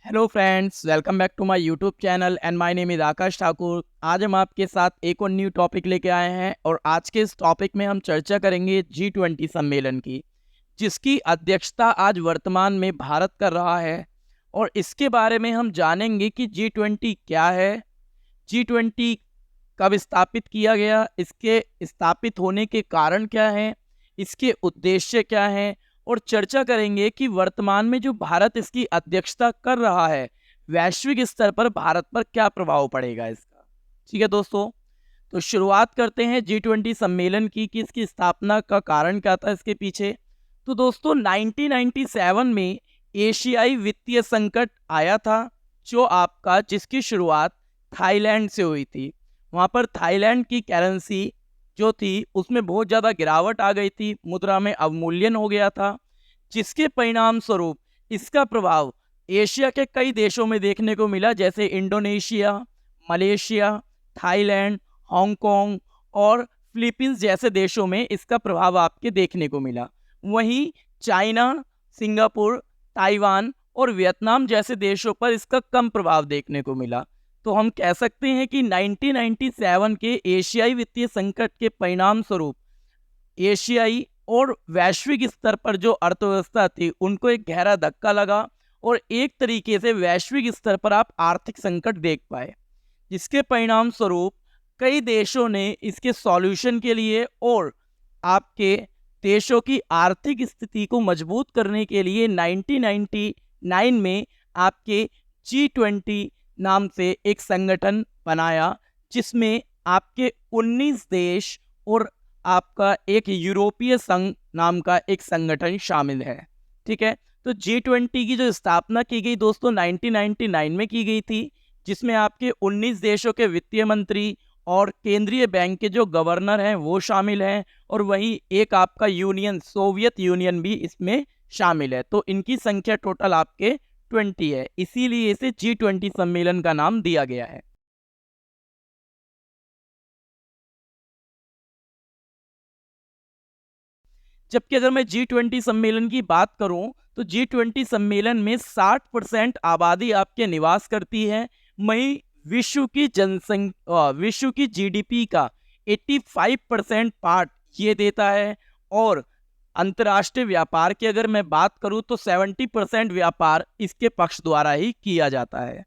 Hello friends, welcome back to my YouTube channel and my name is Akash Thakur. आज हम आपके साथ एक और न्यू टॉपिक लेके आए हैं और आज के इस टॉपिक में हम चर्चा करेंगे G20 सम्मेलन की, जिसकी अध्यक्षता आज वर्तमान में भारत कर रहा है। और इसके बारे में हम जानेंगे कि G20 क्या है, G20 कब स्थापित किया गया, इसके स्थापित होने के कारण क्या हैं, इसके उद्देश्य क्या हैं, और चर्चा करेंगे कि वर्तमान में जो भारत इसकी अध्यक्षता कर रहा है, वैश्विक स्तर पर भारत पर क्या प्रभाव पड़ेगा इसका। ठीक है दोस्तों, तो शुरुआत करते हैं G20 सम्मेलन की कि इसकी स्थापना का कारण क्या था इसके पीछे। तो दोस्तों 1997 में एशियाई वित्तीय संकट आया था, जिसकी शुरुआत थाईलैंड से हुई थी। वहाँ पर थाईलैंड की करेंसी जो थी उसमें बहुत ज़्यादा गिरावट आ गई थी, मुद्रा में अवमूल्यन हो गया था, जिसके परिणाम स्वरूप इसका प्रभाव एशिया के कई देशों में देखने को मिला, जैसे इंडोनेशिया, मलेशिया, थाईलैंड, हांगकांग और फिलीपींस जैसे देशों में इसका प्रभाव आपके देखने को मिला। वहीं चाइना, सिंगापुर, ताइवान और वियतनाम जैसे देशों पर इसका कम प्रभाव देखने को मिला। तो हम कह सकते हैं कि 1997 के एशियाई वित्तीय संकट के परिणाम स्वरूप एशियाई और वैश्विक स्तर पर जो अर्थव्यवस्था थी उनको एक गहरा धक्का लगा और एक तरीके से वैश्विक स्तर पर आप आर्थिक संकट देख पाए, जिसके परिणाम स्वरूप कई देशों ने इसके सॉल्यूशन के लिए और आपके देशों की आर्थिक स्थिति को मजबूत करने के लिए 1999 में आपके G20 नाम से एक संगठन बनाया, जिसमें आपके 19 देश और आपका एक यूरोपीय संघ नाम का एक संगठन शामिल है। ठीक है, तो G20 की जो स्थापना की गई दोस्तों 1999 में की गई थी, जिसमें आपके 19 देशों के वित्तीय मंत्री और केंद्रीय बैंक के जो गवर्नर हैं वो शामिल हैं, और वहीं एक आपका सोवियत यूनियन भी इसमें शामिल है। तो इनकी संख्या टोटल आपके 20 है, इसीलिए इसे G20 सम्मेलन का नाम दिया गया है। जबकि अगर मैं G20 सम्मेलन की बात करूं तो G20 सम्मेलन में 60% आबादी आपके निवास करती है। वहीं विश्व की जीडीपी का 85% पार्ट ये देता है, और अंतर्राष्ट्रीय व्यापार की अगर मैं बात करूं तो 70% व्यापार इसके पक्ष द्वारा ही किया जाता है।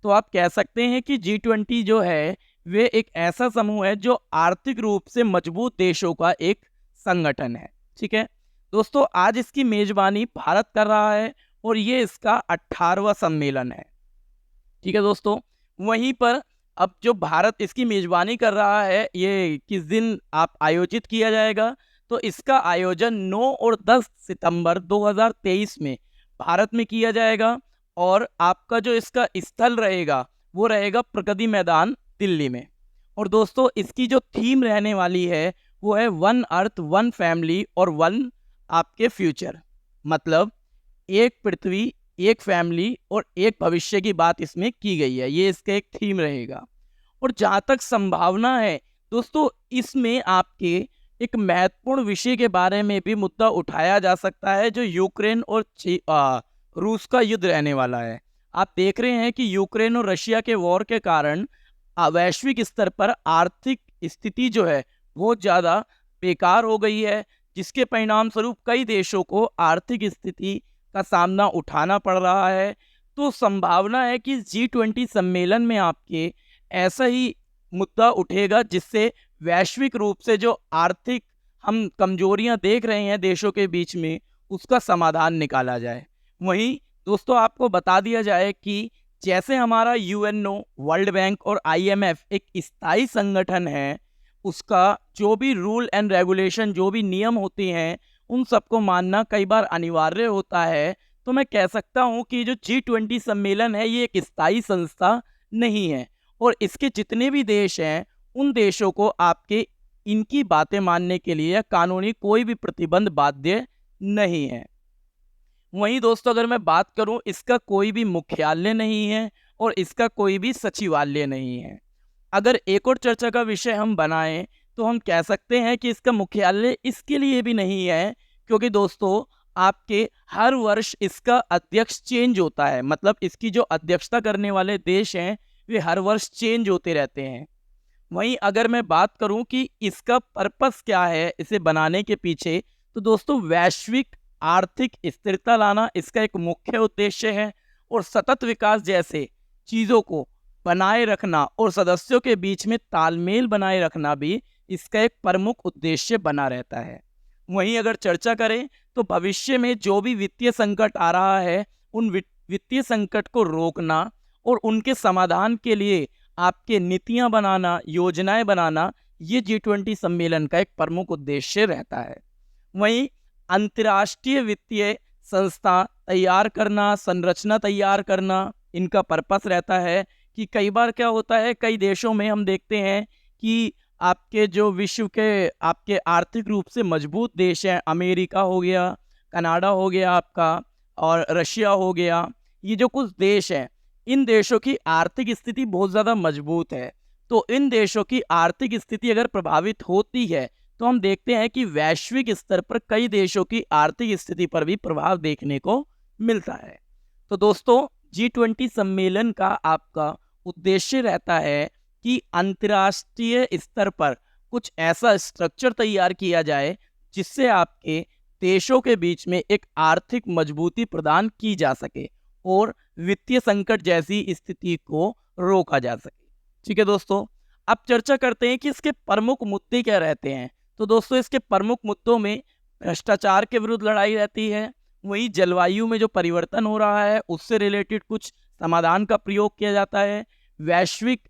तो आप कह सकते हैं कि G20 जो है वे एक ऐसा समूह है जो आर्थिक रूप से मजबूत देशों का एक संगठन है। ठीक है दोस्तों, आज इसकी मेजबानी भारत कर रहा है और ये इसका 18वां सम्मेलन है। ठीक है दोस्तों, वहीं पर अब जो भारत इसकी मेजबानी कर रहा है, ये किस दिन आप आयोजित किया जाएगा, तो इसका आयोजन 9 और 10 सितंबर 2023 में भारत में किया जाएगा, और आपका जो इसका स्थल रहेगा वो रहेगा प्रगति मैदान, दिल्ली में। और दोस्तों इसकी जो थीम रहने वाली है वो है वन अर्थ वन फैमिली और वन आपके फ्यूचर, मतलब एक पृथ्वी, एक फैमिली और एक भविष्य की बात इसमें की गई है। ये इसका एक थीम रहेगा। और जहाँ तक संभावना है दोस्तों, इसमें आपके एक महत्वपूर्ण विषय के बारे में भी मुद्दा उठाया जा सकता है, जो यूक्रेन और रूस का युद्ध रहने वाला है। आप देख रहे हैं कि यूक्रेन और रशिया के वॉर के कारण वैश्विक स्तर पर आर्थिक स्थिति जो है बहुत ज़्यादा बेकार हो गई है, जिसके परिणाम स्वरूप कई देशों को आर्थिक स्थिति का सामना उठाना पड़ रहा है। तो संभावना है कि G20 सम्मेलन में आपके ऐसा ही मुद्दा उठेगा, जिससे वैश्विक रूप से जो आर्थिक हम कमजोरियां देख रहे हैं देशों के बीच में, उसका समाधान निकाला जाए। वहीं दोस्तों आपको बता दिया जाए कि जैसे हमारा यूएनओ, वर्ल्ड बैंक और IMF एक स्थायी संगठन है, उसका जो भी रूल एंड रेगुलेशन, जो भी नियम होते हैं, उन सबको मानना कई बार अनिवार्य होता है। तो मैं कह सकता हूं कि जो G20 सम्मेलन है ये एक स्थायी संस्था नहीं है, और इसके जितने भी देश हैं उन देशों को आपके इनकी बातें मानने के लिए कानूनी कोई भी प्रतिबंध बाध्य नहीं है। वहीं दोस्तों अगर मैं बात करूं, इसका कोई भी मुख्यालय नहीं है और इसका कोई भी सचिवालय नहीं है। अगर एक और चर्चा का विषय हम बनाएं तो हम कह सकते हैं कि इसका मुख्यालय इसके लिए भी नहीं है, क्योंकि दोस्तों आपके हर वर्ष इसका अध्यक्ष चेंज होता है, मतलब इसकी जो अध्यक्षता करने वाले देश हैं वे हर वर्ष चेंज होते रहते हैं। वहीं अगर मैं बात करूं कि इसका पर्पस क्या है इसे बनाने के पीछे, तो दोस्तों वैश्विक आर्थिक स्थिरता लाना इसका एक मुख्य उद्देश्य है, और सतत विकास जैसे चीज़ों को बनाए रखना और सदस्यों के बीच में तालमेल बनाए रखना भी इसका एक प्रमुख उद्देश्य बना रहता है। वहीं अगर चर्चा करें तो भविष्य में जो भी वित्तीय संकट आ रहा है उन वित्तीय संकट को रोकना और उनके समाधान के लिए आपके नीतियां बनाना, योजनाएं बनाना, ये G20 सम्मेलन का एक प्रमुख उद्देश्य रहता है। वहीं अंतर्राष्ट्रीय वित्तीय संस्था तैयार करना, संरचना तैयार करना, इनका पर्पस रहता है कि कई बार क्या होता है, कई देशों में हम देखते हैं कि आपके जो विश्व के आपके आर्थिक रूप से मजबूत देश हैं, अमेरिका हो गया, कनाडा हो गया आपका, और रशिया हो गया, ये जो कुछ देश हैं, इन देशों की आर्थिक स्थिति बहुत ज़्यादा मजबूत है। तो इन देशों की आर्थिक स्थिति अगर प्रभावित होती है तो हम देखते हैं कि वैश्विक स्तर पर कई देशों की आर्थिक स्थिति पर भी प्रभाव देखने को मिलता है। तो दोस्तों G20 सम्मेलन का आपका उद्देश्य रहता है कि अंतर्राष्ट्रीय स्तर पर कुछ ऐसा स्ट्रक्चर तैयार किया जाए जिससे आपके देशों के बीच में एक आर्थिक मजबूती प्रदान की जा सके और वित्तीय संकट जैसी स्थिति को रोका जा सके। ठीक है दोस्तों, अब चर्चा करते हैं कि इसके प्रमुख मुद्दे क्या रहते हैं। तो दोस्तों इसके प्रमुख मुद्दों में भ्रष्टाचार के विरुद्ध लड़ाई रहती है, वहीं जलवायु में जो परिवर्तन हो रहा है उससे रिलेटेड कुछ समाधान का प्रयोग किया जाता है। वैश्विक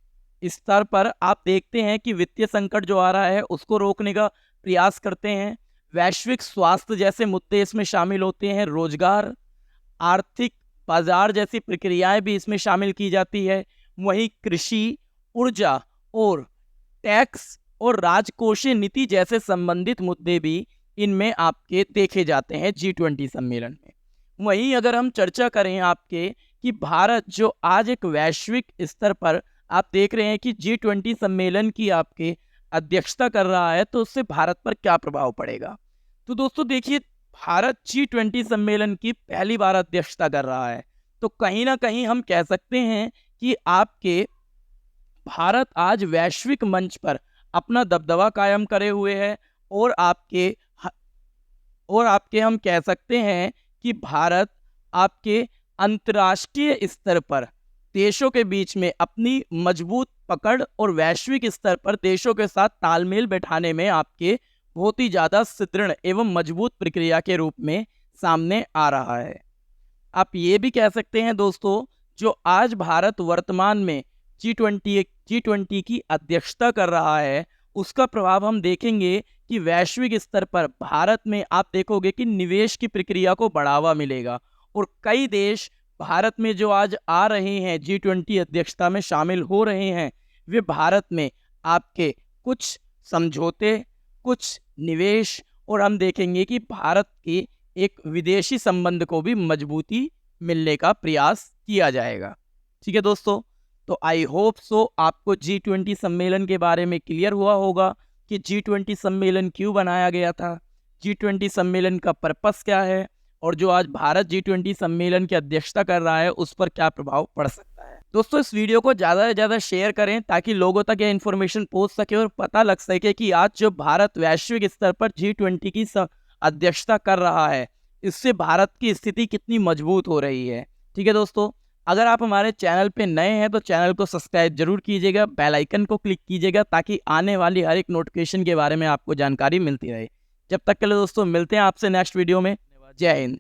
स्तर पर आप देखते हैं कि वित्तीय संकट जो आ रहा है उसको रोकने का प्रयास करते हैं। वैश्विक स्वास्थ्य जैसे मुद्दे इसमें शामिल होते हैं। रोजगार, आर्थिक बाजार जैसी प्रक्रियाएं भी इसमें शामिल की जाती है। वहीं कृषि, ऊर्जा और टैक्स और राजकोषीय नीति जैसे संबंधित मुद्दे भी इनमें आपके देखे जाते हैं G20 सम्मेलन में। वहीं अगर हम चर्चा करें आपके कि भारत जो आज एक वैश्विक स्तर पर आप देख रहे हैं कि G20 सम्मेलन की आपके अध्यक्षता कर रहा है, तो उससे भारत पर क्या प्रभाव पड़ेगा। तो दोस्तों देखिए, भारत G20 सम्मेलन की पहली बार अध्यक्षता कर रहा है, तो कहीं ना कहीं हम कह सकते हैं कि आपके भारत आज वैश्विक मंच पर अपना दबदबा कायम करे हुए है, और आपके हम कह सकते हैं कि भारत आपके अंतर्राष्ट्रीय स्तर पर देशों के बीच में अपनी मजबूत पकड़ और वैश्विक स्तर पर देशों के साथ तालमेल बैठाने में आपके बहुत ही ज़्यादा सुदृढ़ एवं मजबूत प्रक्रिया के रूप में सामने आ रहा है। आप ये भी कह सकते हैं दोस्तों, जो आज भारत वर्तमान में G20 की अध्यक्षता कर रहा है उसका प्रभाव हम देखेंगे कि वैश्विक स्तर पर भारत में आप देखोगे कि निवेश की प्रक्रिया को बढ़ावा मिलेगा, और कई देश भारत में जो आज आ रहे हैं G20 अध्यक्षता में शामिल हो रहे हैं, वे भारत में आपके कुछ समझौते, कुछ निवेश, और हम देखेंगे कि भारत के एक विदेशी संबंध को भी मजबूती मिलने का प्रयास किया जाएगा। ठीक है दोस्तों, तो आई होप सो आपको G20 सम्मेलन के बारे में क्लियर हुआ होगा कि G20 सम्मेलन क्यों बनाया गया था, G20 सम्मेलन का पर्पस क्या है, और जो आज भारत G20 सम्मेलन की अध्यक्षता कर रहा है उस पर क्या प्रभाव पड़ सकता है। दोस्तों इस वीडियो को ज़्यादा से ज़्यादा शेयर करें ताकि लोगों तक यह इन्फॉर्मेशन पहुंच सके और पता लग सके कि आज जो भारत वैश्विक स्तर पर G20 की अध्यक्षता कर रहा है इससे भारत की स्थिति कितनी मजबूत हो रही है। ठीक है दोस्तों, अगर आप हमारे चैनल पे नए हैं तो चैनल को सब्सक्राइब जरूर कीजिएगा, बेल आइकन को क्लिक कीजिएगा ताकि आने वाली हर एक नोटिफिकेशन के बारे में आपको जानकारी मिलती रहे। जब तक के लिए दोस्तों मिलते हैं आपसे नेक्स्ट वीडियो में। जय हिंद।